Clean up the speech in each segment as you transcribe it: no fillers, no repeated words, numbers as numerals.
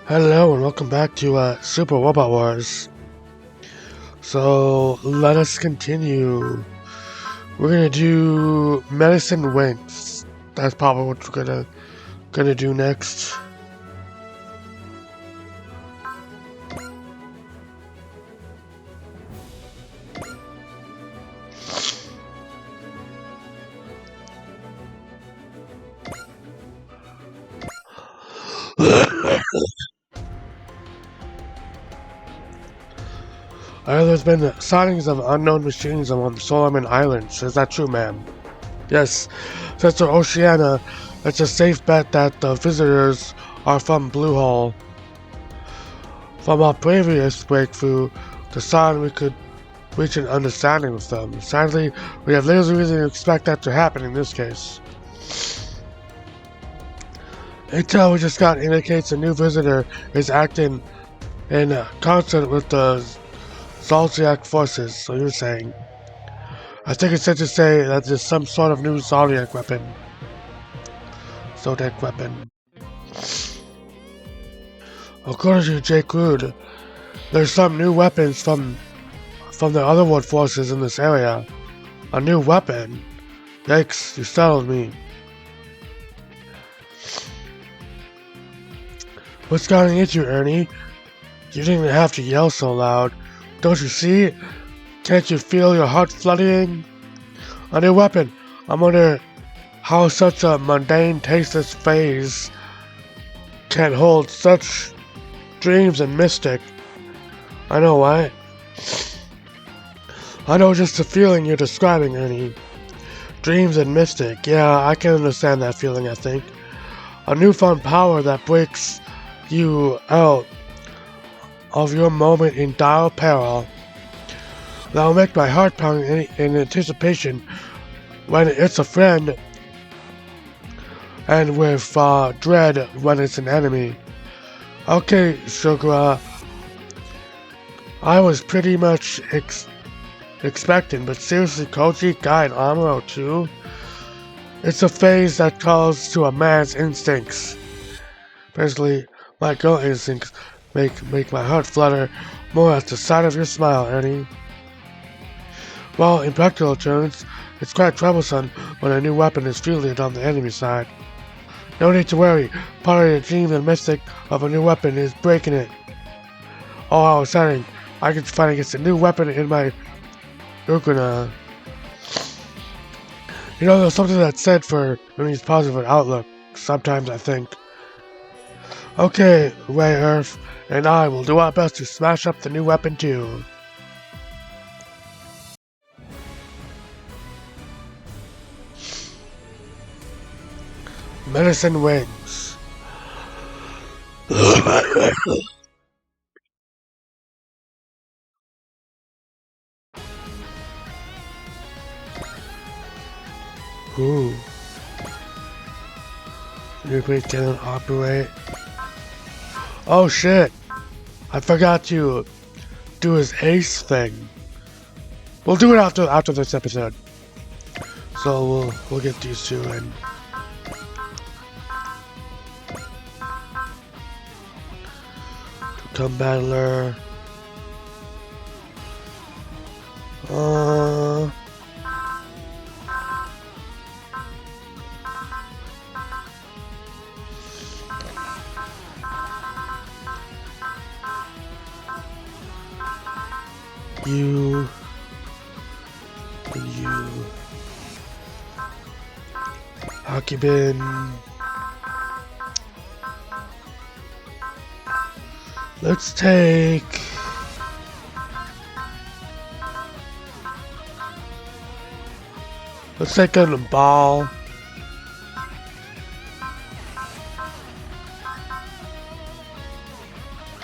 Hello and welcome back to Super Robot Wars. So let us continue. We're gonna do medicine winks. That's probably what we're gonna do next. There's been sightings of unknown machines on Solomon Islands. Is that true, ma'am? Yes. Sister Oceana, it's a safe bet that the visitors are from Blue Hole. From our previous breakthrough, the sign we could reach an understanding with them. Sadly, we have little reason to expect that to happen in this case. Intel we just got indicates a new visitor is acting in concert with the Zolciak forces, so you're saying. I think it's safe to say that there's some sort of new Zodiac weapon. According to Jake Rude, there's some new weapons from the Otherworld forces in this area. A new weapon? Yikes, you startled me. What's gotten into you, Ernie? You didn't have to yell so loud. Don't you see? Can't you feel your heart flooding? A new weapon. I wonder how such a mundane, tasteless phase can hold such dreams and mystic. I know why. I know just the feeling you're describing, Ernie. Dreams and mystic. Yeah, I can understand that feeling, I think. A newfound power that breaks you out of your moment in dire peril. That'll make my heart pound in anticipation when it's a friend, and with dread when it's an enemy. Okay, Sugar, I was pretty much expecting, but seriously, Koji, Guy, and Amuro too? It's a phase that calls to a man's instincts. Basically, my girl instincts make my heart flutter more at the sight of your smile, Ernie. Well, in practical terms, it's quite troublesome when a new weapon is fielded on the enemy side. No need to worry, part of the dream and mystic of a new weapon is breaking it. Oh, how exciting! I can fight against a new weapon in my Ukuna. You know, there's something that's said for Ernie's positive outlook, sometimes I think. Okay, Ray Earth and I will do our best to smash up the new weapon too. Medicine wings. Ooh. Nuclear cannot operate. Oh shit! I forgot to do his ace thing. We'll do it after this episode. So we'll get these two in. Come battler. You and you. Hockey bin. Let's take a ball.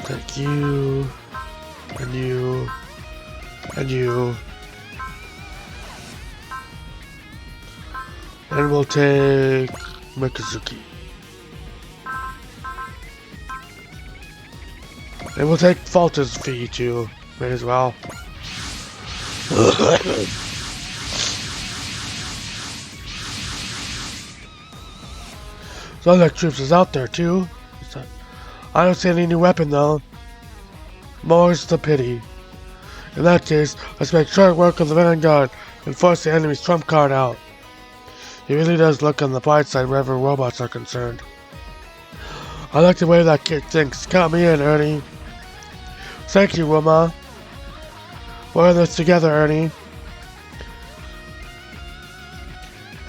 Take you and you and you. And we'll take Mikazuki. And we'll take Falter's fee too. May as well. So Electrips is out there too. I don't see any new weapon though. More's the pity. In that case, let's make short work of the Vanguard and force the enemy's trump card out. He really does look on the bright side wherever robots are concerned. I like the way that kid thinks. Count me in, Ernie. Thank you, Wilma. We're in this together, Ernie.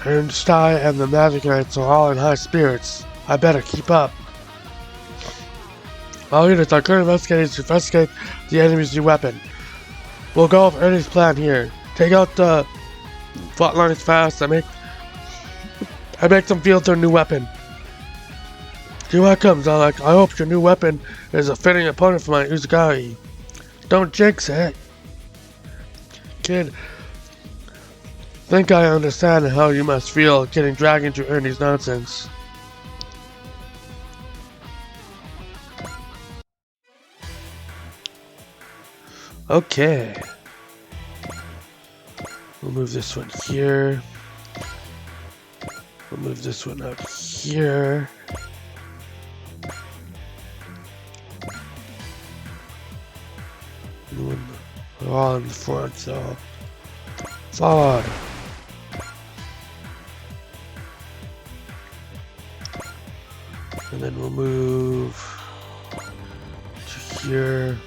Ernstein and the Magic Knights are all in high spirits. I better keep up. All units are currently investigating to investigate the enemy's new weapon. We'll go over Ernie's plan here. Take out the front lines fast and make them field their new weapon. Here I come, Zalek. I hope your new weapon is a fitting opponent for my Uzugari. Don't jinx it. Kid, think I understand how you must feel getting dragged into Ernie's nonsense. Okay. We'll move this one here. We'll move this one up here. We're all in the front, so forward. And then we'll move to here.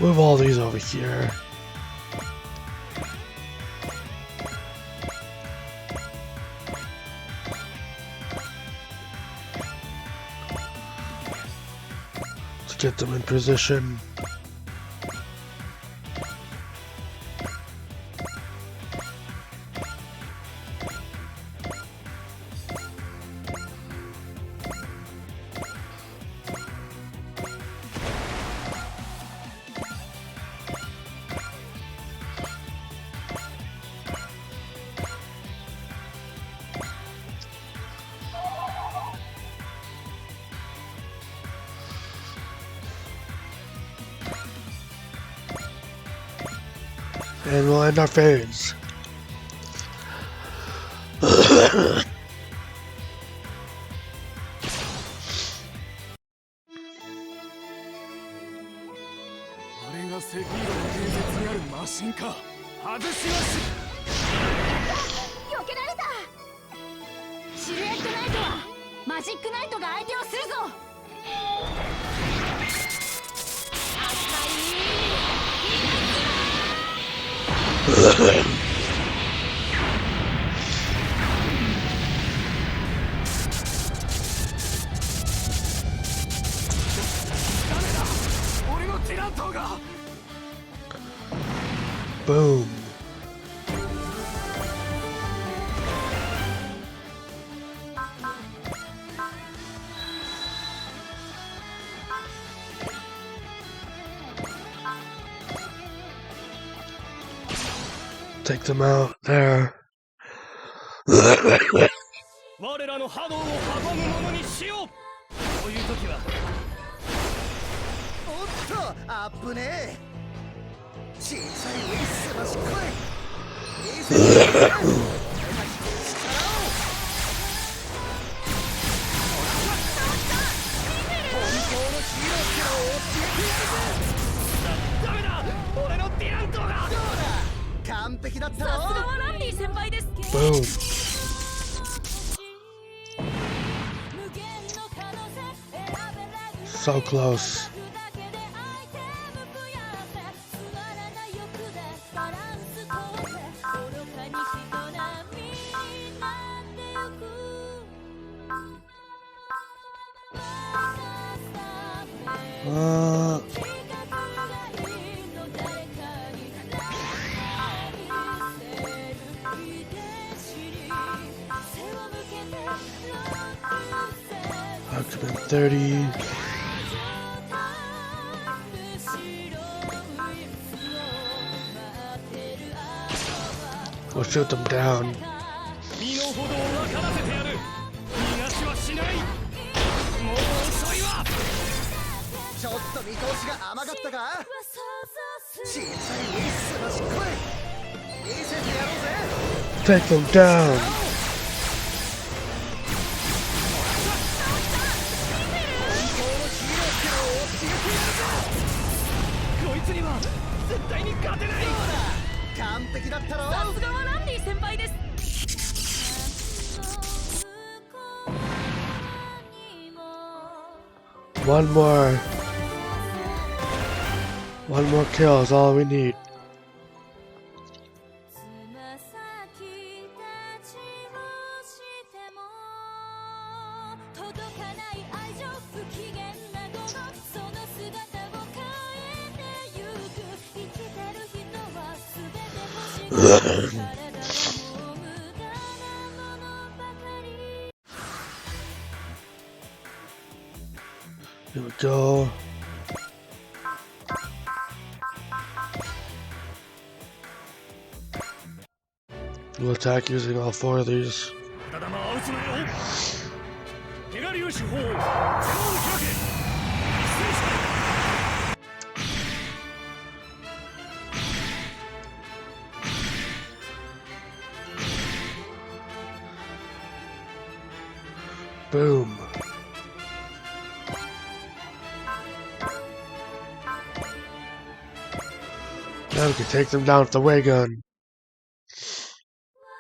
Move all these over here. To get them in position. And we'll end our phase. Boom. Take them out there. 我らの波動を阻むものにしよう。こういう時はおっとあっぶねえ小さい上にすばしっこい冷静に力を本当のヒーローってのを教えてやるぜダメだ俺のディラントがどうだ完璧だったろさすがはランディ先輩です Boom. So close. Document 30. We'll shoot them down. 身の程を分からせてやる。逃がしはしない。もうちょっと見通しが甘かったか。小さいエースのしっこい見せてやろうぜ。 Take them down. こいつには絶対に勝てない。完璧だったろ。さすがはランディ先輩です。 One more kill is all we need. 'Here we go. We'll attack using all 4 of these. ただまあ打つなよ。手狩りを手法。手を開け。一斉して。 Boom. Now we can take them down with the way gun.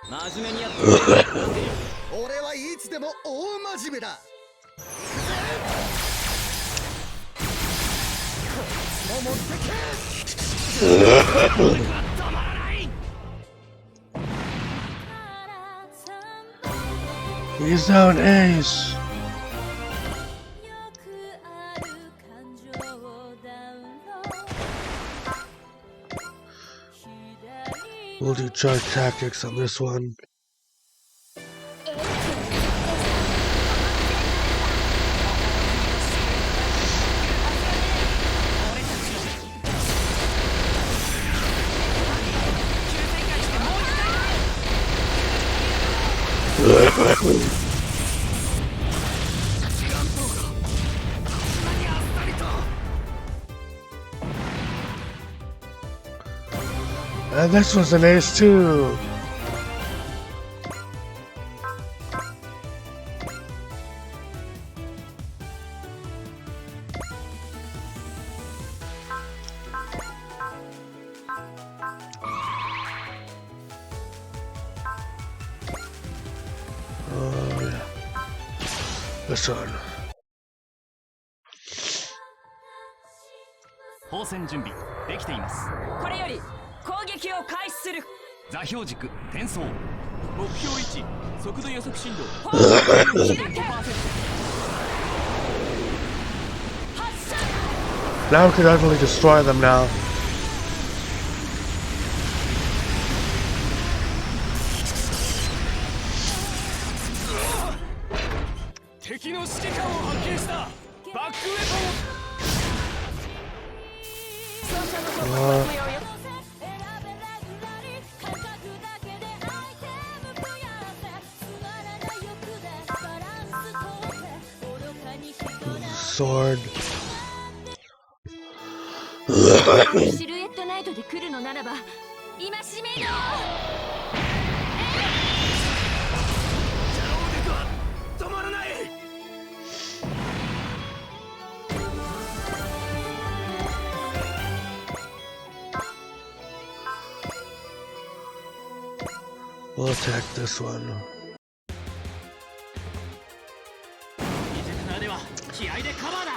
真面目にやってくれ。俺はいつでも大真面目だ。もう持ってけ。止まらない。 He's down ace. We'll do charge tactics on this one. And this was an ace too. Oh yeah. This one. 放線準備できています。これより攻撃を開始する。座標軸転送。目標位置速度予測進路。開け。 Now we can utterly destroy them now. 敵の指揮官を発見した。バックウェポン。 Sword. シルエットナイトで来るのならば今しめろ。 止まらない。 We'll attack this one. 水では気合でカバーだ。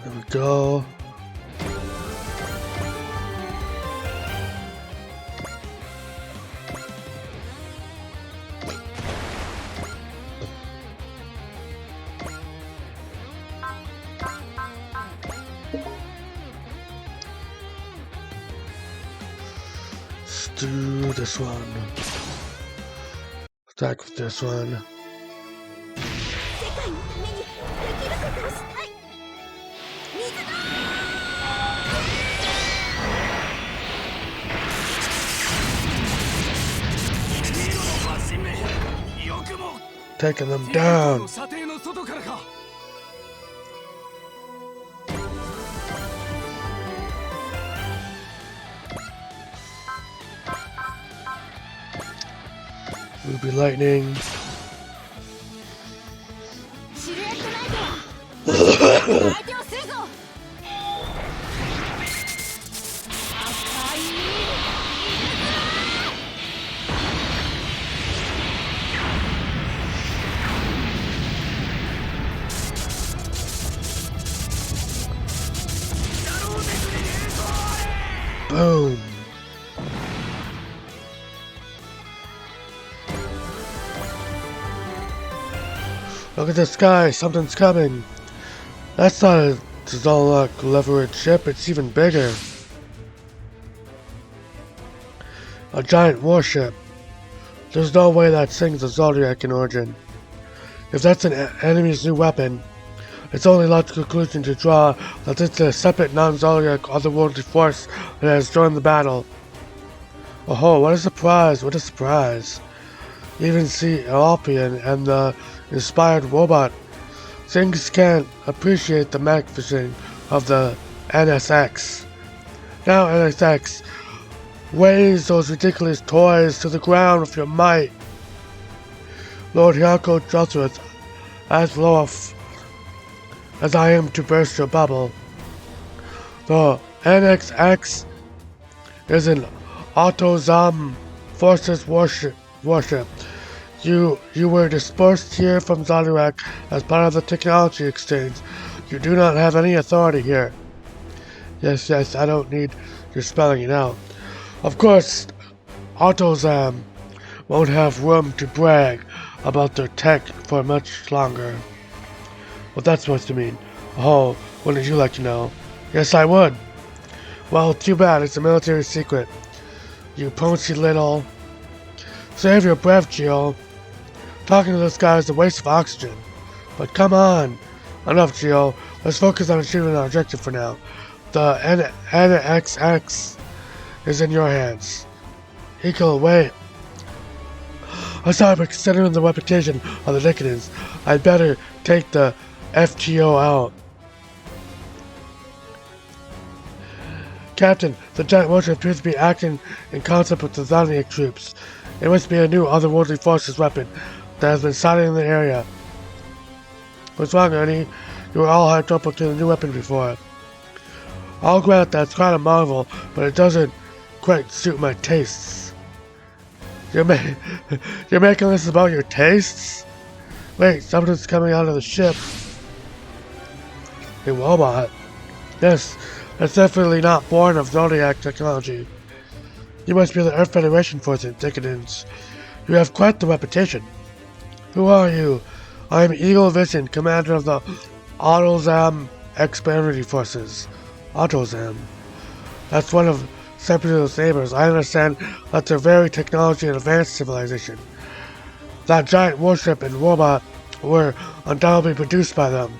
There we go. Let's do this one. Attack with this one. Taking them down. 射程の外からか。 Ruby Lightning. シルエットナイトは相手をするぞ。赤いBoom. Look at the sky, something's coming. That's not a Zolok leverage ship, it's even bigger. A giant warship. There's no way that thing's a Zodiac in origin. If that's an enemy's new weapon, it's only logical conclusion to draw that it's a separate non-Zodiac otherworldly force that has joined the battle. Oh, what a surprise, what a surprise. You even see Alpian and the inspired robot. Things can't appreciate the magnificence of the NSX. Now NSX, raise those ridiculous toys to the ground with your might. Lord Hyako Jothruth, as low as I am to burst your bubble. The NXX is an Autozam Forces warship. You were dispersed here from Zodiac as part of the technology exchange. You do not have any authority here. Yes, I don't need your spelling it out. Of course, Autozam won't have room to brag about their tech for much longer. What's that supposed to mean? Oh, wouldn't you like to know? Yes, I would. Well, too bad, it's a military secret. You punchy little... Save your breath, Geo. Talking to this guy is a waste of oxygen. But come on. Enough, Geo. Let's focus on achieving our objective for now. The NXX is in your hands. Eco, wait. I'm sorry for considering the reputation of the Decadence. I'd better take the FTO out. Captain, the giant warship appears to be acting in concert with the Zodiac troops. It must be a new otherworldly forces weapon that has been sighted in the area. What's wrong, Ernie? You were all hyped up to the new weapon before. I'll grant that's quite a marvel, but it doesn't quite suit my tastes. You're making this about your tastes? Wait, something's coming out of the ship. A robot? Yes, that's definitely not born of Zodiac technology. You must be the Earth Federation force in Decadence. You have quite the reputation. Who are you? I am Eagle Vision, commander of the Autozam Expeditionary Forces. Autozam. That's one of Separatist neighbors. I understand that they're very technology and advanced civilization. That giant warship and robot were undoubtedly produced by them.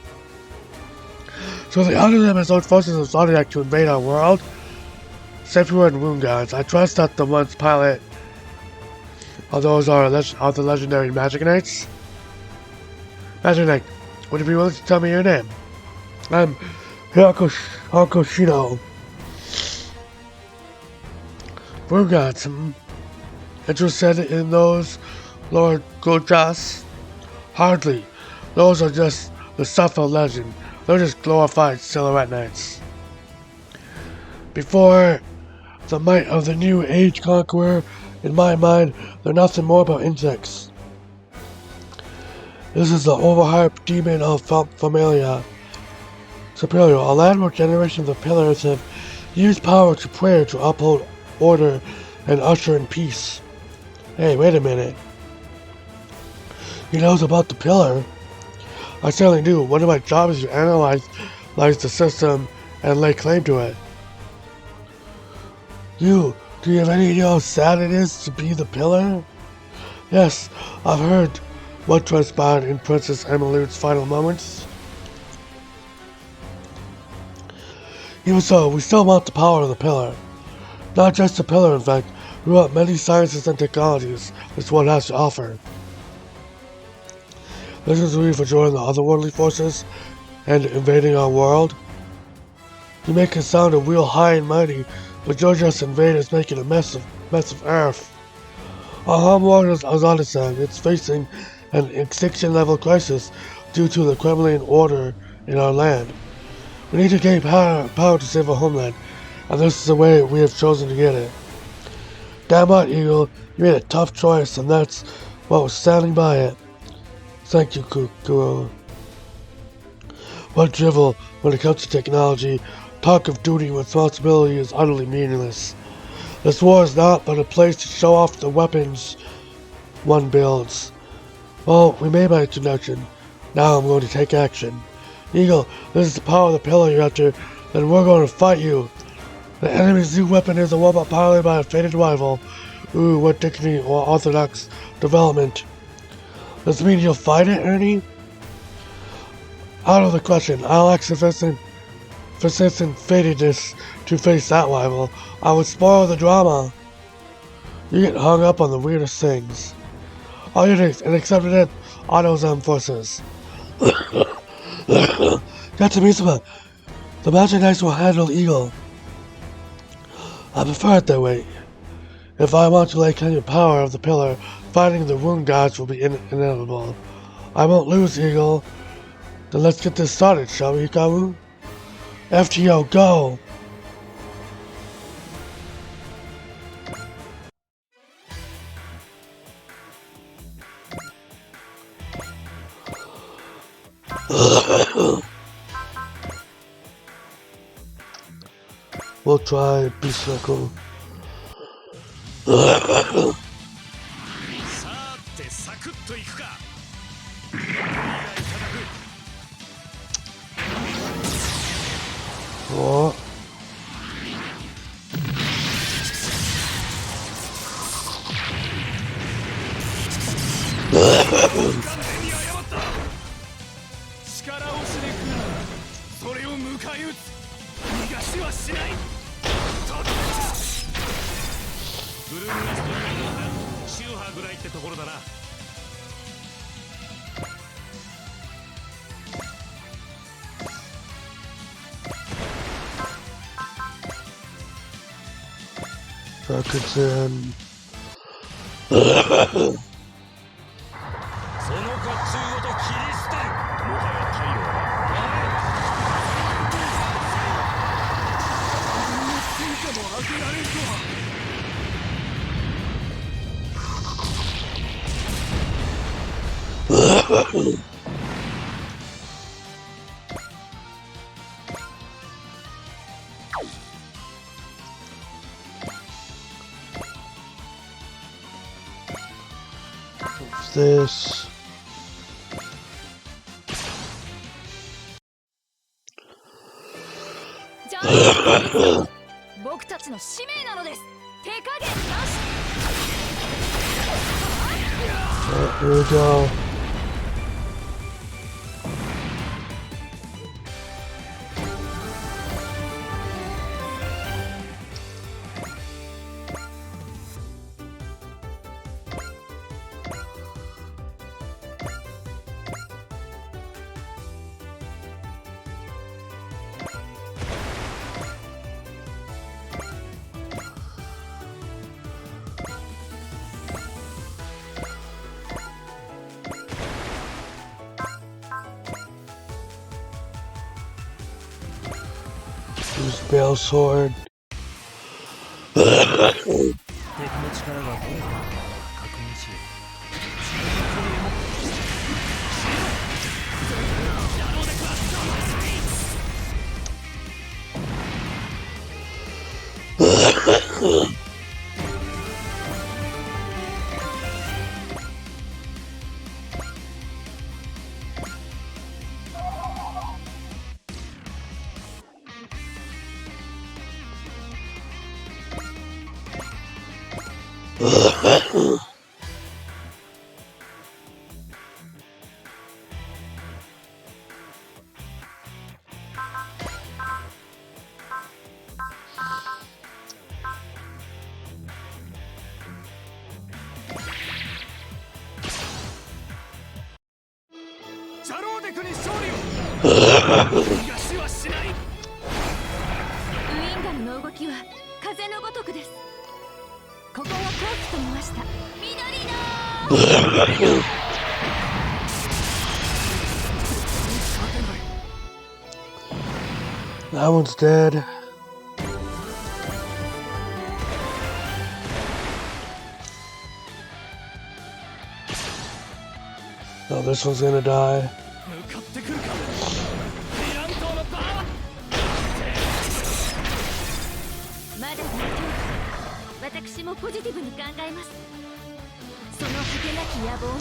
So the Autozam has owned forces of Zodiac to invade our world? Sephiroth and Moon Gods. I trust that the ones pilot of those are the legendary Magic Knights. Magic Knight, would you be willing to tell me your name? I'm Hakoshino. Moon Gods, interested in those, Lord Gojas? Hardly. Those are just the stuff of legend. They're just glorified silhouette knights. Before the might of the new age conqueror, in my mind, they're nothing more but insects. This is the overhyped demon of Familia. Superior, a landmark generation of the pillars have used power to prayer to uphold order and usher in peace. Hey, wait a minute. He knows about the pillar. I certainly do. One of my jobs is to analyze the system and lay claim to it. Do you have any idea how sad it is to be the pillar? Yes, I've heard what transpired in Princess Emilude's final moments. Even so, we still want the power of the pillar. Not just the pillar, in fact, we want many sciences and technologies this one has to offer. This is the reason for joining the otherworldly forces and invading our world. You make it sound real high and mighty, but you're just invaders making a mess of Earth. Our home world is Azanistan. It's facing an extinction-level crisis due to the Kremlin order in our land. We need to gain power to save our homeland, and this is the way we have chosen to get it. Damn right, Eagle, you made a tough choice, and that's what was standing by it. Thank you, Kuro. What drivel when it comes to technology. Talk of duty and responsibility is utterly meaningless. This war is not but a place to show off the weapons one builds. Well, we made my introduction. Now I'm going to take action. Eagle, this is the power of the pillar you're after, and we're going to fight you. The enemy's new weapon is a robot piloted by a fated rival. Ooh, what dignity or orthodox development. Does this mean you'll fight it, Ernie? Out of the question. I'll act sufficient fatedness to face that rival. I would spoil the drama. You get hung up on the weirdest things. All units and accepted it, AutoZone forces. Yatsumizuma, the Mountain Knights will handle Eagle. I prefer it that way. If I want to lay claim to the power of the pillar, fighting the Rune Gods will be inevitable. I won't lose, Eagle. Then let's get this started, shall we, Hikaru? FTO, go! We'll try Beast Knuckle. さてサクッといくか。お力をしでくる。それを迎え撃つ。逃がしはしない。ブルームラスト以外のはシューハーぐらいってところだな。Rakutzen. その甲冑ごと切り捨てる。もはや太陽は戦果も当てられんとは。What's this? じゃあ僕たちの使命なのです。手加減なし。Here we go. Use Bale Sword. 敵の力がどうか確認しよう。デクに勝利を逃がしはしない。ウィンガムの動きは風のごとくです。ここが空気と見ました。緑のThat one's dead. Oh, this one's gonna die. 向かってくるか。ディラントのパワー。まだ大丈夫。私もポジティブに考えます。その果てなき野望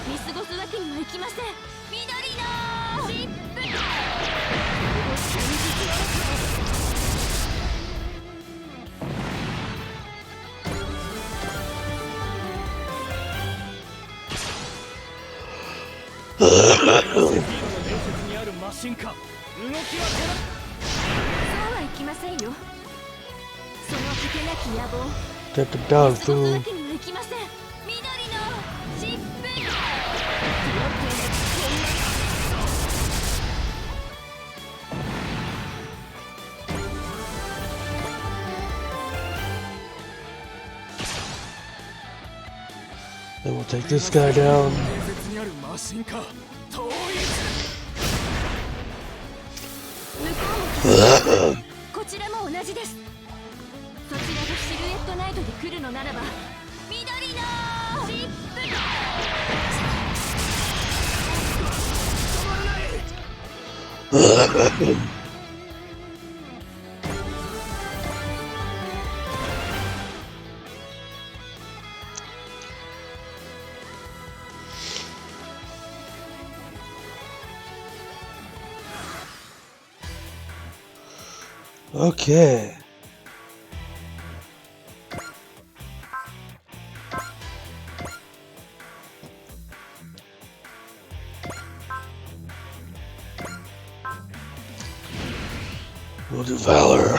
見過ごすわけにはいきません。緑のシップセフィーノの伝説にあるマシンか。動きはそうはいきませんよ。その果てなき野望 Get them down, 見過ごすわ fool. けにはいきません。緑のシップThen we'll take this guy down. 伝説にあるマシンか。統一。向こうもこちらも同じです。そちらがシルエットナイトで来るのならば緑のシップOkay. We'll do Valor.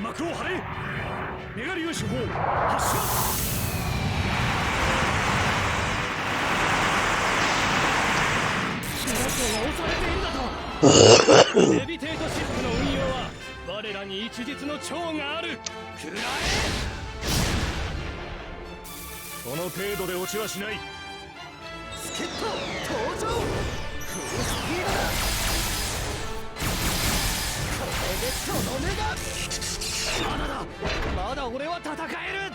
幕を張れ。メガリオ手法発射。レビテートシップの運用は我らに一日の長がある。食らえ。この程度で落ちはしない。助っ人登場。フルスピードだ。これでとどめだ。まだだ。まだ俺は戦える。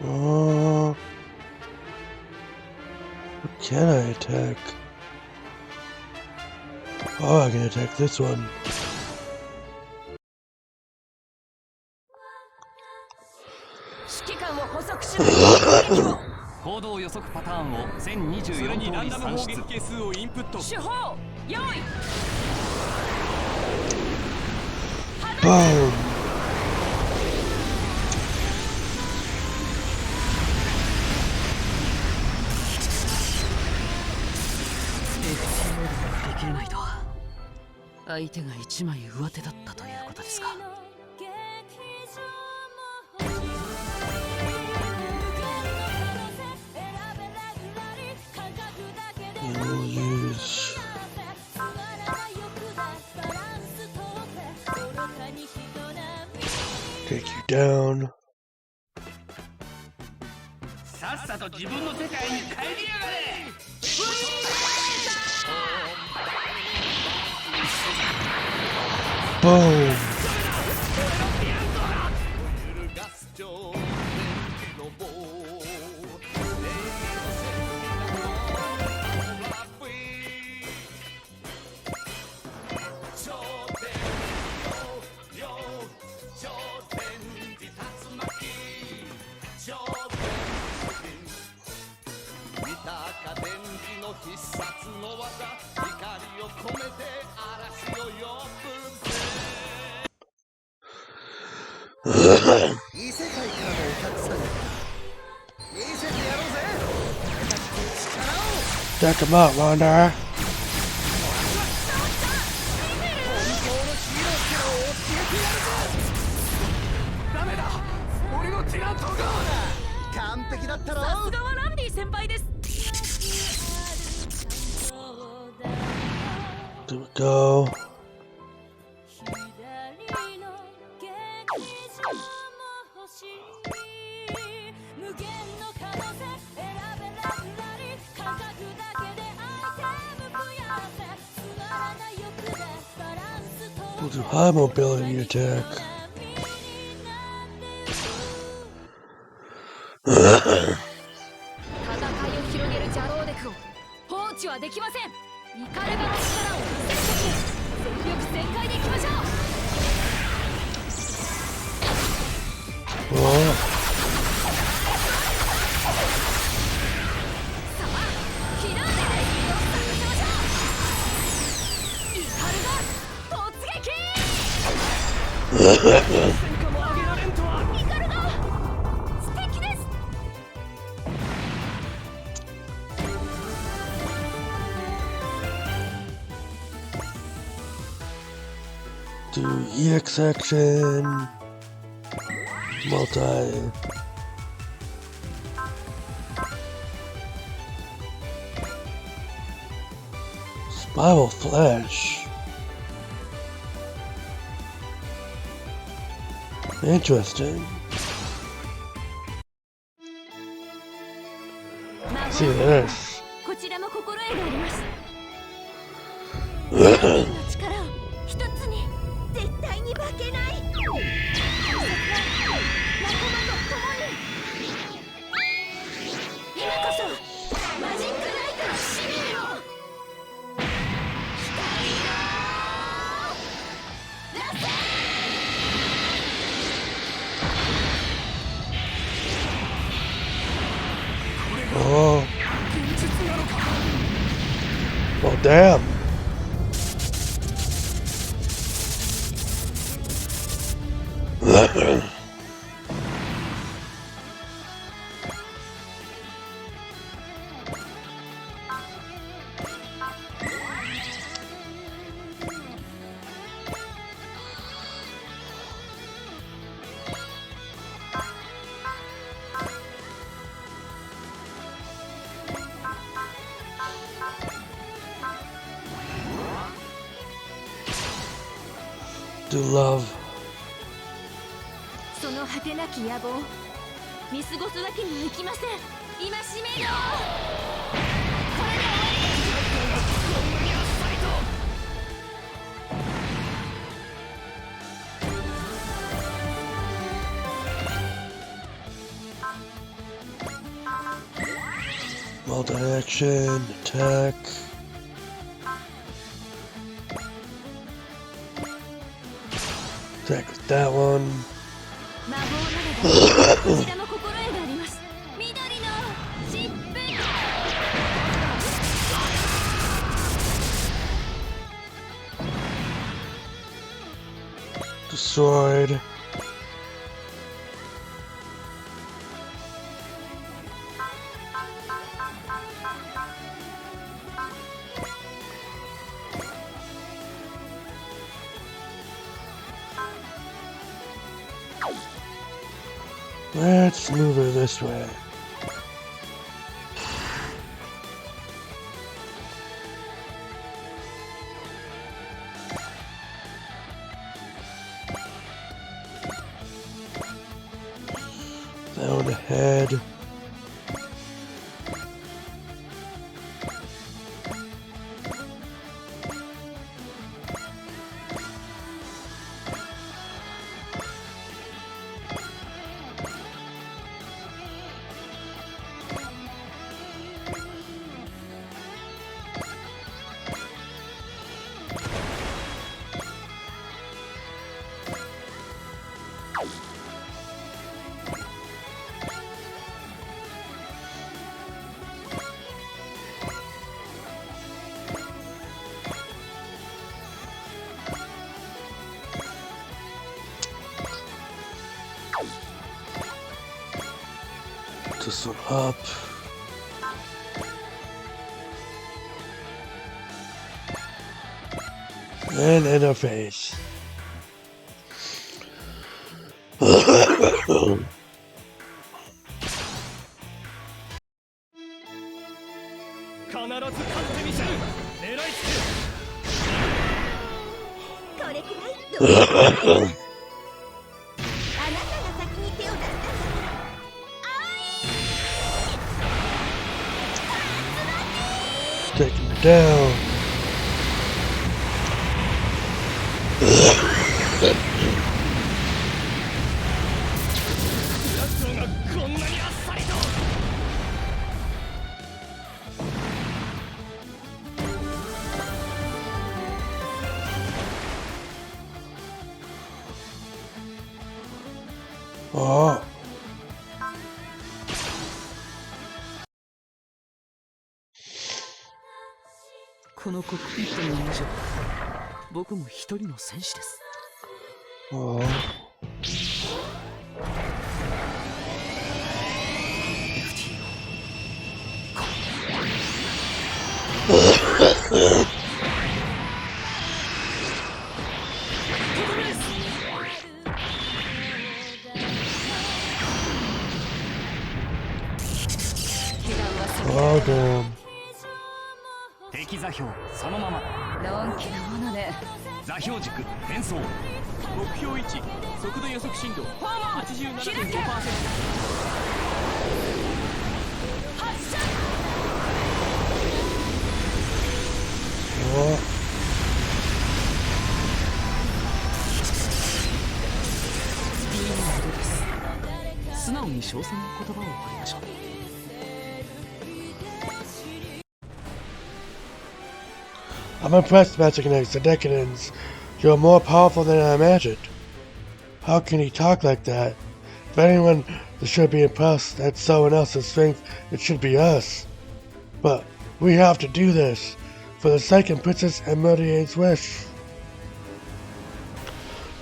What can I attack? Oh, I can attack this one. 指揮官を補足します。行動予測パターンを1024それにラ通りンダム算出。砲撃係数をインプット。手法用意 Boom! できないと相手が一枚上手だったということですか。We'll use take you down. さっさと自分の世界に帰りやがれ。Boom! 必殺の技、怒りを込めて嵐を呼ぶぜ。異世界からのお客さん見せてやろうぜ。力を Deck him up, Wanderer. 本当のヒーローってラント完璧だったろ。さすがはランディ先輩です。 There we go. 無限の可能性選べラブラリ感覚だけでアイテム増やせつまらない欲でバランスと We'll do high mobility attack. 戦いを広げるジャローデクを放置はできません。イカレバの力を見せつけて全力全開でいきましょう。 Oh, さあキラーでレイをさせましょう。イカルが突撃。戦果も上げられんとは。イカルが素敵です。 do EX action. Multi. Spiral Flash. Interesting. See this. こちらも心得があります。力を一つに絶対に負けない。仲間と共に。今こそマジックナイトの使命を。光のラッセー。 Oh. Oh, damn. Do love. その果てなき野望見過ごすわけにはいきません。今しめろ。これで終わりです。 Multi-action, attack. Attack with that one. 魔法なのでこちらも心得があります。緑の疾風。 Destroyed. Let's move her this way. Down ahead. This one up. And interface. 先に手を出したんだ。 Take him down. 奴らがこんなにあっさりと。Oh. このコックピットの以上、僕も一人の戦士です。 Oh. 敵座標そのまま。のんきなものね。座標軸変装。目標位置速度予測進度 87.5%。 Oh. 素直に称賛の言葉を送りましょう。 I'm impressed, Magic Knights, the Decadents. You're more powerful than I imagined. How can he talk like that? If anyone should be impressed at someone else's strength, it should be us. But we have to do this for the sake of Princess Emeraude's wish.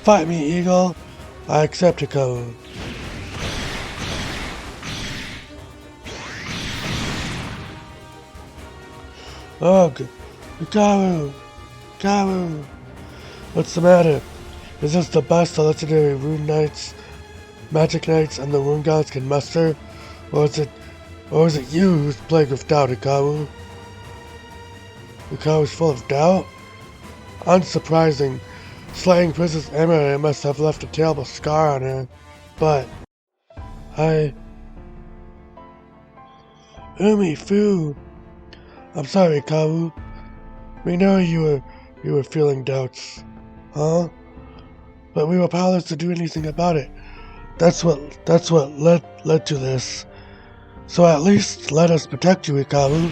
Fight me, Eagle. I accept your code. Ugh. Hikaru! Hikaru! What's the matter? Is this the best the legendary Rune Knights, Magic Knights, and the Rune Gods can muster? Or is it you who's plagued with doubt, Hikaru? Hikaru's full of doubt? Unsurprising. Slaying Princess Emeraude must have left a terrible scar on her. But... Umi, Fu! I'm sorry, Hikaru. We know you were feeling doubts, huh? But we were powerless to do anything about it. That's what led to this. So at least let us protect you, Hikaru.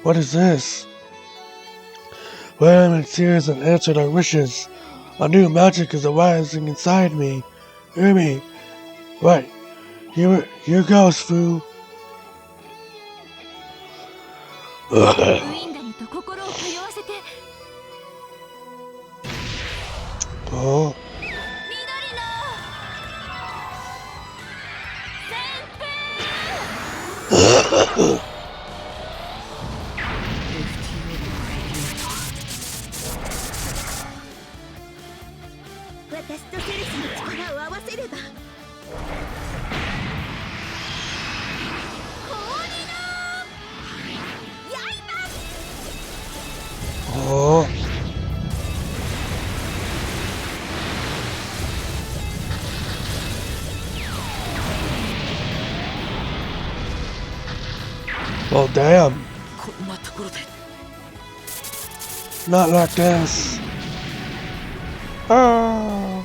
What is this? When Seers have answered our wishes, a new magic is arising inside me. Umi, right? Here goes, Fu. ウィンダムと心を通わせて。 Oh. 緑の先兵。私とセレスの力を合わせれば。 Oh. Well, damn. こんなところで。 Not like this. Ah.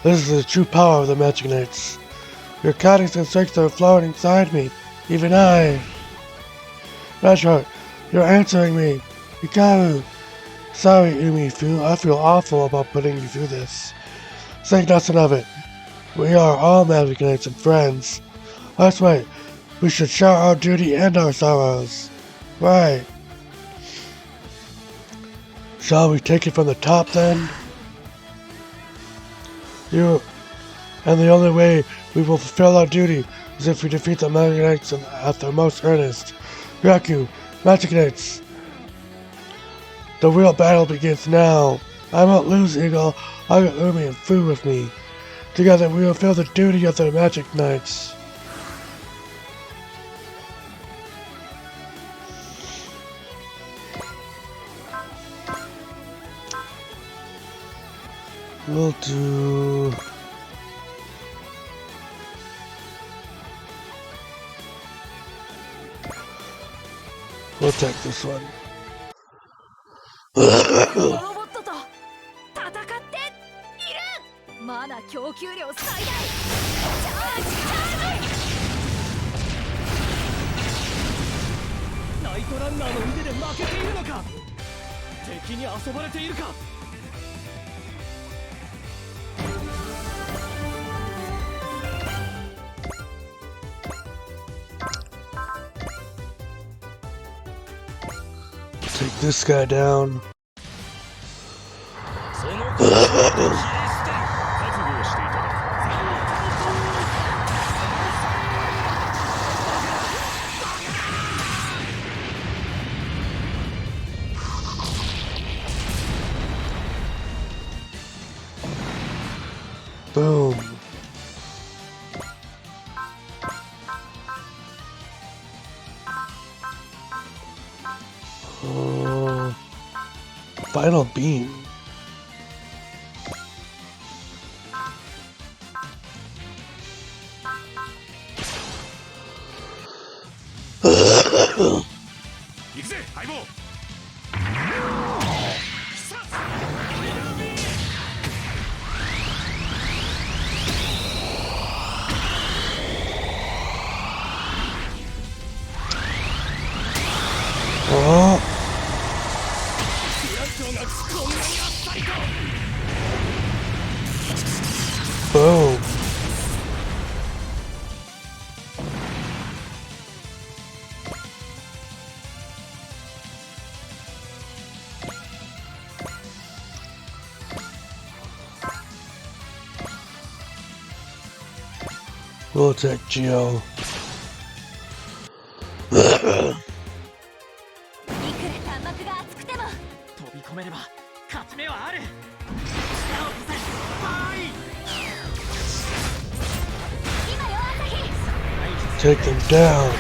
This is the true power of the Magic Knights. Your cunning and strength are flowing inside me. Even I. Metroid, you're answering me. Hikaru. Sorry, Umi Fu. I feel awful about putting you through this. Think nothing of it. We are all Magic Knights and friends. That's right. We should share our duty and our sorrows. Right. Shall we take it from the top then? And the only way we will fulfill our duty is if we defeat the Magic Knights at their most earnest. Ryaku, Magic Knights. The real battle begins now. I won't lose, Eagle. I got Umi and Fu with me. Together we will fulfill the duty of the Magic Knights. We'll do... We'll take this one. ロボットと戦っている。まだ供給量最大。チャージチャージ。ナイトランナーの腕で負けているのか。敵に遊ばれているか。Take this guy down. その覚悟をしていただく Boom. Final beam. Oh. 行くぜ相棒。Boom. We'll take Geo. いくら弾幕が熱くても飛び込めれば勝ち目はある。 Take them down.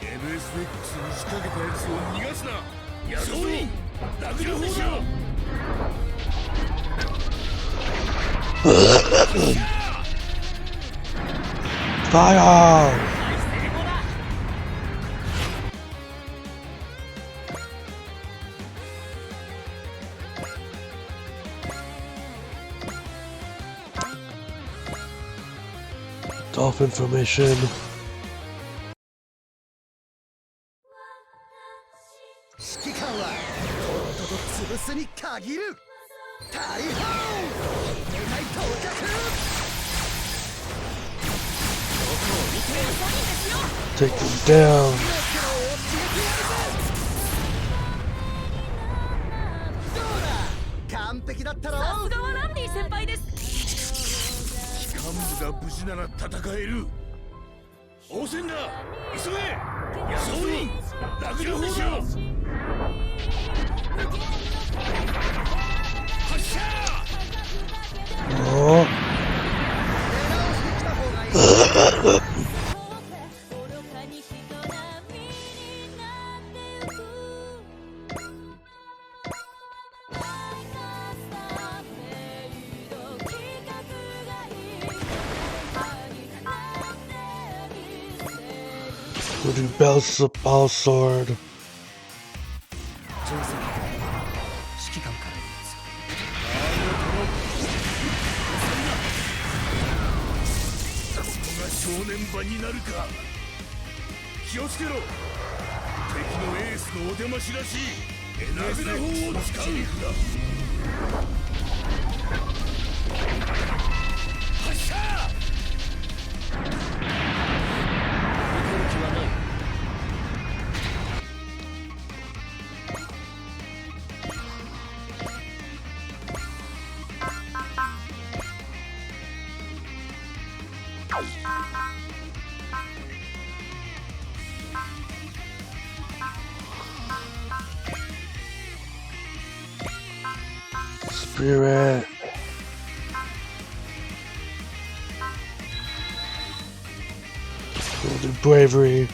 MSX に仕掛けたやつを逃がすな。やるぞ。楽な方だ。 Fire! Dolphin formation. 指揮官はとっとと潰すに限る。大砲狙い到着。 Take them down. どうだ完璧だったろ。さすがはランディ先輩です。機関部が無事なら戦える。応戦だ。急げ。やるぞ。楽な方だ。発射。 Oh. We'll do Bell Sword. 指揮官から言います。ここが正念場になるか。気をつけろ。敵のエースのお出ましらしい。楽な方を使う。発射。 Spirit. bravery.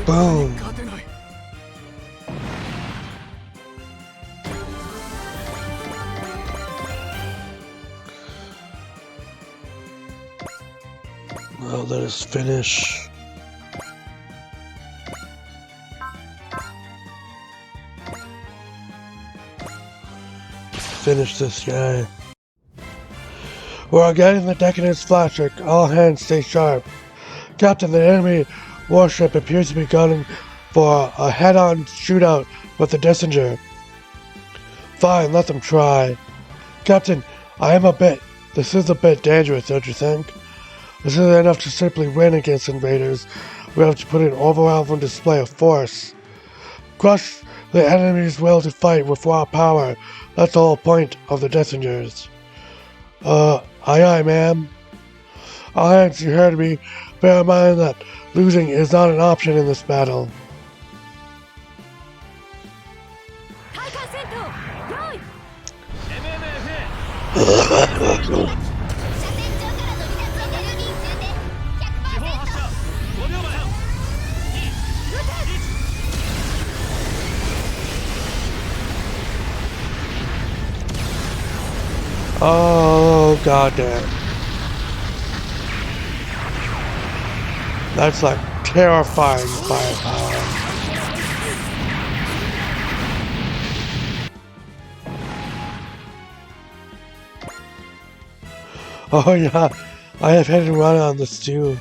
Boom. Now let us finish. Finish this guy. We're getting the Decadence Flashback. All hands stay sharp. Captain, the enemy warship appears to be gunning for a head-on shootout with the Dessinger. Fine, let them try. Captain, this is a bit dangerous, don't you think? This isn't enough to simply win against invaders. We have to put an overwhelming display of force. Crush the enemy's will to fight with raw power. That's the whole point of the Dessingers. Aye aye, ma'am. All hands, you heard me. Bear in mind that losing is not an option in this battle. Oh, goddamn. That's like terrifying firepower. Oh yeah, I have hit and run on this too.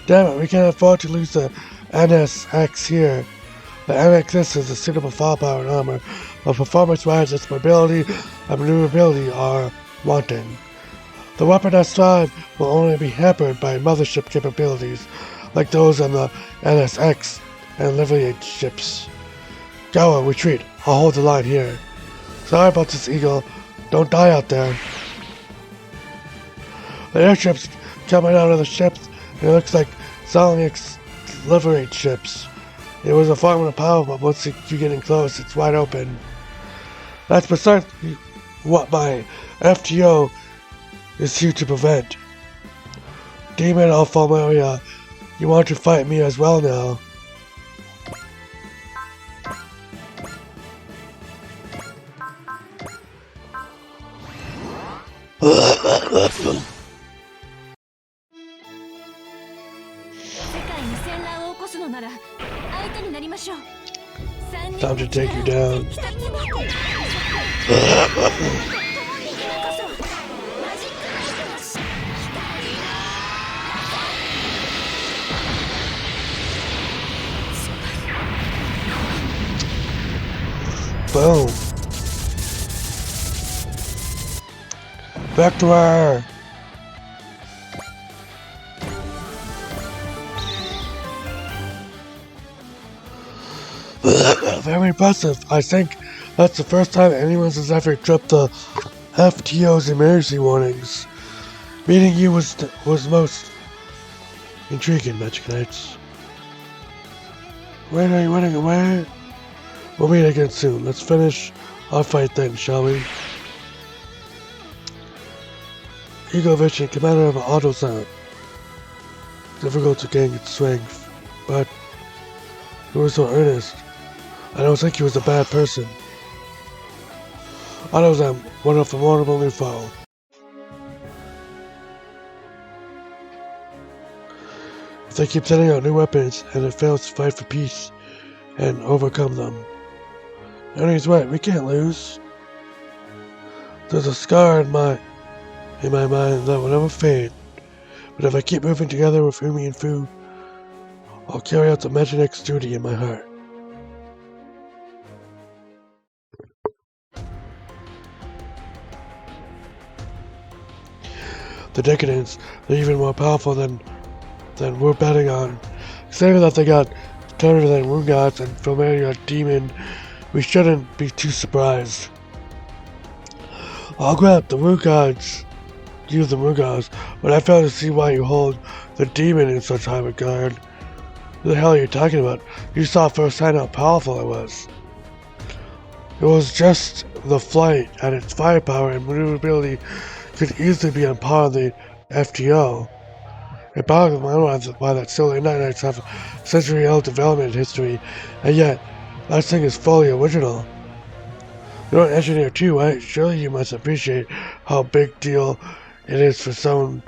Damn it, we can't afford to lose the NSX here. The NXS is a suitable firepower and armor, but performance-wise its mobility and maneuverability are wanting. The weapon S5 will only be hampered by mothership capabilities, like those on the NSX and livery ships. Gawa, retreat. I'll hold the line here. Sorry about this, Eagle. Don't die out there. The airships coming out of the ships, and it looks like Zolnik's livery ships. It was a formula of power, but once you're getting close, it's wide open. That's precisely what my FTO is here to prevent. Demon Alphalmaria, you want to fight me as well now. Time to take you down. Boom. Back to her. Very impressive. I think that's the first time anyone has ever tripped the FTO's emergency warnings. Meeting you was most intriguing, Magic Knights. Where are you running away? We'll meet again soon. Let's finish our fight then, shall we? Eagle Vision, commander of Autosound. Difficult to gain its strength, but he was so earnest. I don't think he was a bad person. Autosound, one of the formidable new foe. If they keep sending out new weapons and it fails to fight for peace and overcome them, Ernie's right, we can't lose. There's a scar in my mind that will never fade. But if I keep moving together with Umi and Fu, I'll carry out the Maginex duty in my heart. The Decadents, they're even more powerful than we're betting on. Considering that they got stronger than Rune Gods and familiar Demon, we shouldn't be too surprised. I'll grab the Rune Gods use the Mughals, but I fail to see why you hold the demon in such high regard. What the hell are you talking about? You saw firsthand how powerful it was. It was just the flight, and its firepower and maneuverability could easily be on par with the FTO. It boggles my mind why that silly Night Knights have a century-old development history, and yet that thing is fully original. You're an engineer too, right? Surely you must appreciate how big deal it is for someone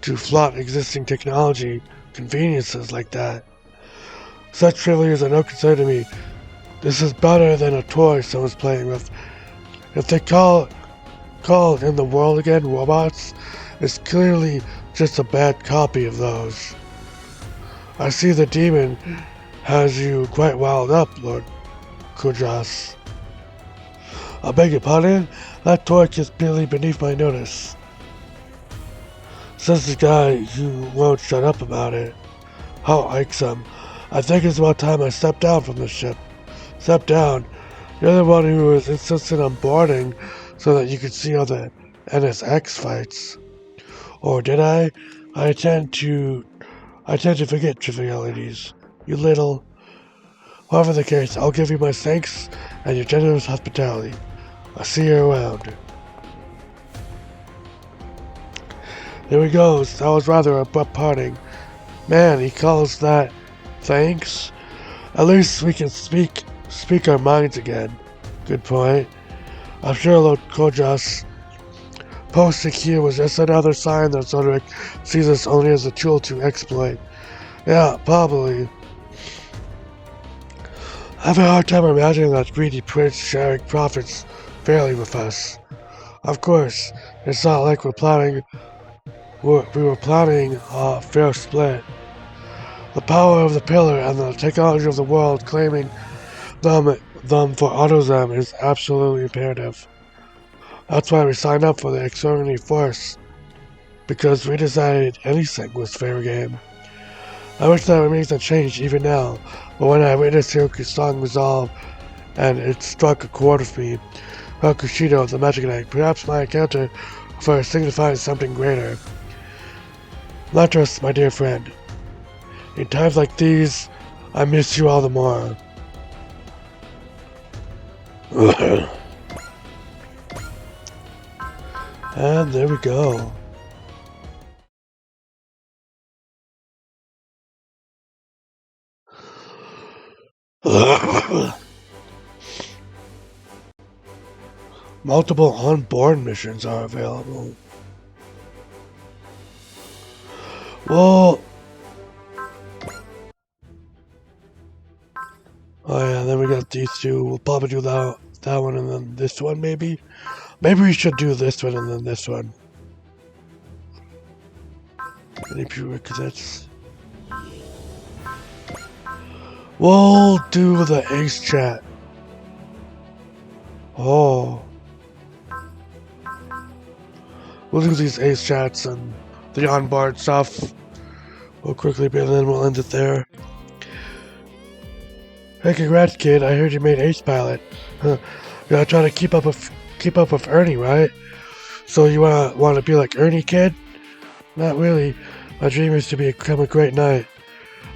to flout existing technology conveniences like that. Such trivialities are no concern to me. This is better than a toy someone's playing with. If they call in the world again robots, it's clearly just a bad copy of those. I see the demon has you quite wound up, Lord Kudras. I beg your pardon? That toy is barely beneath my notice. Says the guy who won't shut up about it. How irksome. I think it's about time I stepped down from the ship. Step down. You're the one who was insistent on boarding so that you could see all the NSX fights. Or did I? I tend to forget trivialities. You little. Whatever the case, I'll give you my thanks and your generous hospitality. I'll see you around. There he goes. That was rather abrupt parting. Man, he calls that thanks? At least we can speak our minds again. Good point. I'm sure Lord Kudras posting here was just another sign that Zodric sees us only as a tool to exploit. Yeah, probably. I have a hard time imagining that greedy prince sharing profits fairly with us. Of course, it's not like we were planning a fair split. The power of the pillar and the technology of the world claiming them for AutoZem is absolutely imperative. That's why we signed up for the Exterminate Force, because we decided anything was fair game. I wish that remains unchanged even now, but when I witnessed Hiroki's strong resolve and it struck a chord with me, Hakushido of the Magic Knight, perhaps my encounter for signifies something greater. Latros, my dear friend, in times like these, I miss you all the more. And there we go. Multiple on-board missions are available. Well, oh yeah, then we got these two. We'll probably do that one and then this one maybe. Maybe we should do this one and then this one. Any prerequisites? We'll do the Ace Chat. Oh. We'll do these Ace Chats and the on-board stuff real quickly, but then we'll end it there. Hey, congrats, kid! I heard you made Ace Pilot. You gotta try to keep up with Ernie, right? So you wanna be like Ernie, kid? Not really. My dream is to become a great knight.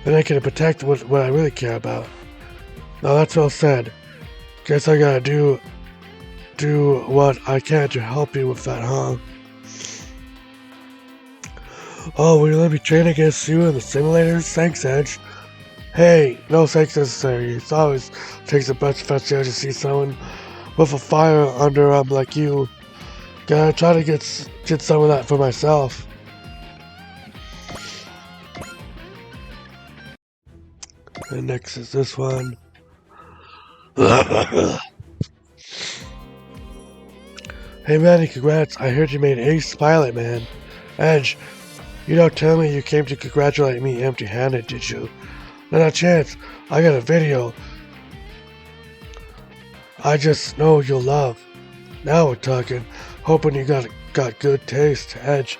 Then I can protect what I really care about. Now that's all said. Guess I gotta do what I can to help you with that, huh? Oh, will you let me train against you in the simulators? Thanks, Edge. Hey, no thanks necessary. It always takes a bunch of fresh air to see someone with a fire under like you. Gotta try to get some of that for myself. And next is this one. Hey Manny, congrats. I heard you made Ace Pilot, man. Edge, you don't tell me you came to congratulate me empty-handed, did you? Not a chance. I got a video I just know you'll love. Now we're talking. Hoping you got good taste, Edge.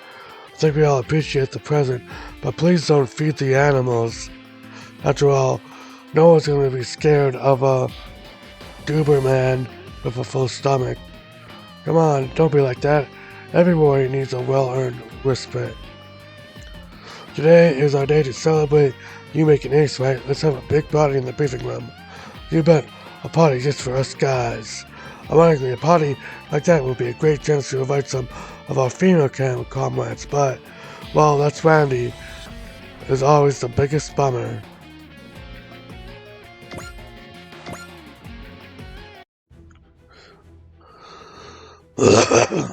I think we all appreciate the present, but please don't feed the animals. After all, no one's gonna be scared of a goober man with a full stomach. Come on, don't be like that. Every warrior needs a well-earned respite. Today is our day to celebrate you making ace, right? Let's have a big party in the briefing room. You bet, a party just for us guys. Ironically, a party like that would be a great chance to invite some of our female comrades, but, well, that's Randy. Is always the biggest bummer.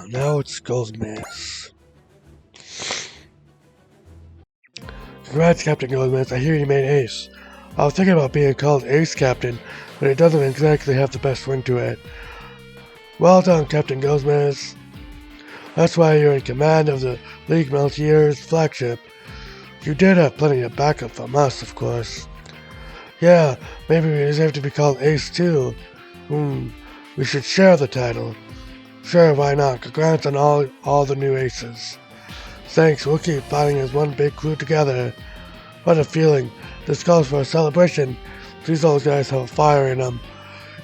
Now it's Goldsmith. Congrats, Captain Goldsmith. I hear you made ace. I was thinking about being called Ace Captain, but it doesn't exactly have the best ring to it. Well done, Captain Goldsmith. That's why you're in command of the League Meltier's flagship. You did have plenty of backup from us, of course. Yeah, maybe we deserve to be called Ace too. We should share the title. Sure, why not? Congrats on all the new aces. Thanks, we'll keep fighting as one big crew together. What a feeling. This calls for a celebration. These old guys have a fire in them.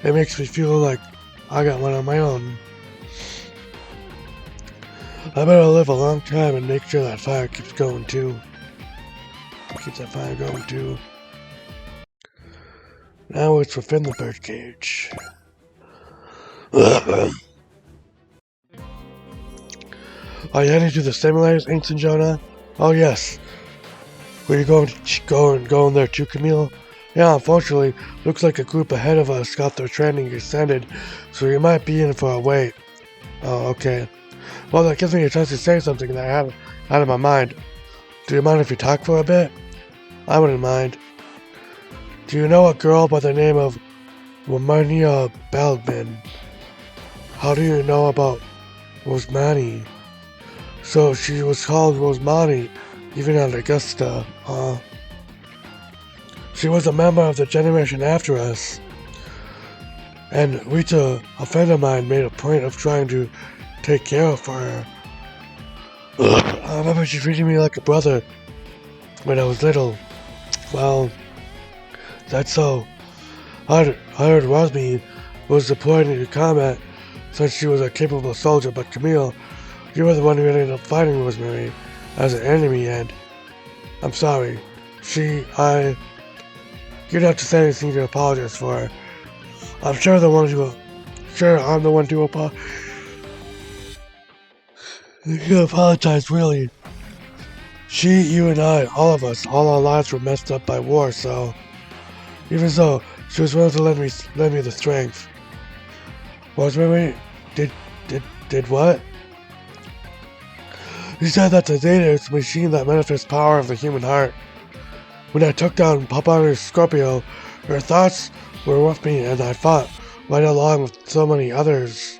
It makes me feel like I got one on my own. I better live a long time and make sure that fire keeps going too. Keep that fire going too. Now it's within the birdcage. Are you heading to the simulators, Ancient Jonah? Oh yes. Were you going to go in there too, Camille? Yeah, unfortunately, looks like a group ahead of us got their training extended, so you might be in for a wait. Oh, okay. Well, that gives me a chance to say something that I have out of my mind. Do you mind if you talk for a bit? I wouldn't mind. Do you know a girl by the name of Romania Baldwin? How do you know about Rosemani? So she was called Rosemani, even at Augusta, huh? She was a member of the generation after us. And Rita, a friend of mine, made a point of trying to take care of her. I remember she treated me like a brother when I was little. Well, that's so. I heard Rosmi was deployed into combat since she was a capable soldier, but Camille, you were the one who ended up fighting Rosemary as an enemy, and I'm sorry. You don't have to say anything to apologize for her. I'm the one to apologize. You apologize, really. You and I, all of us, all our lives were messed up by war, so even so, she was willing to lend me the strength. Rosemary, did what? He said that the data is a machine that manifests power of the human heart. When I took down Papa Scorpio, her thoughts were with me and I fought right along with so many others.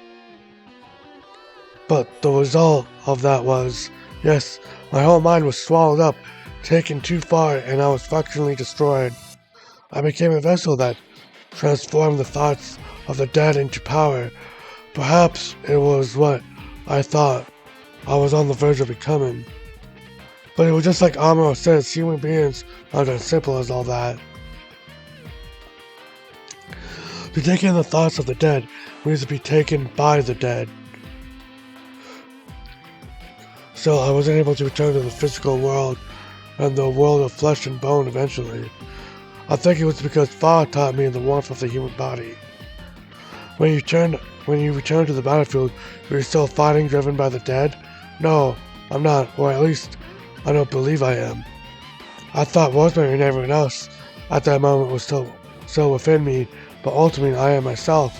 But the result of that was, yes, my whole mind was swallowed up, taken too far, and I was functionally destroyed. I became a vessel that transformed the thoughts of the dead into power. Perhaps it was what I thought I was on the verge of becoming. But it was just like Amuro says, human beings aren't as simple as all that. To take in the thoughts of the dead means to be taken by the dead. So I wasn't able to return to the physical world and the world of flesh and bone eventually. I think it was because Fa taught me the warmth of the human body. When you return to the battlefield, you're still fighting driven by the dead? No, I'm not, or at least I don't believe I am. I thought Rosemary and everyone else at that moment was still within me, but ultimately I am myself.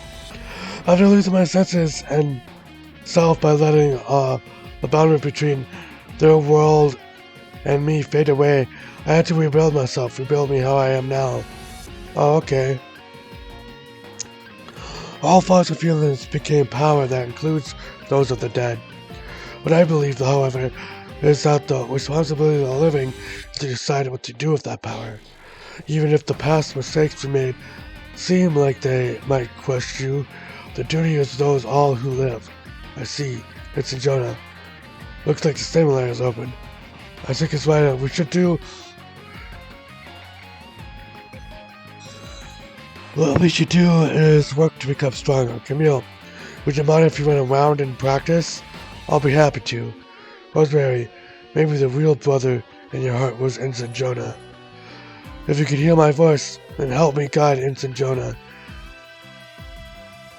After losing my senses and self by letting the boundary between their world and me fade away, I had to rebuild myself, rebuild me how I am now. Oh, okay. All thoughts and feelings became power that includes those of the dead. What I believe, however, is that the responsibility of the living is to decide what to do with that power. Even if the past mistakes we made seem like they might crush you, the duty is those all who live. I see. It's in Jonah. Looks like the simulator is open. I think it's right what we should do. What we should do is work to become stronger. Camille, would you mind if you went around and practice? I'll be happy to. Rosemary, maybe the real brother in your heart was Ensign Jonah. If you could hear my voice, then help me guide Ensign Jonah.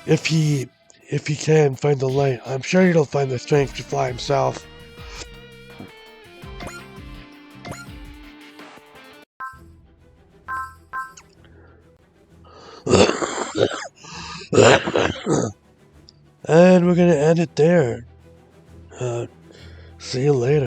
If he can find the light, I'm sure he'll find the strength to fly himself. And we're gonna end it there. See you later.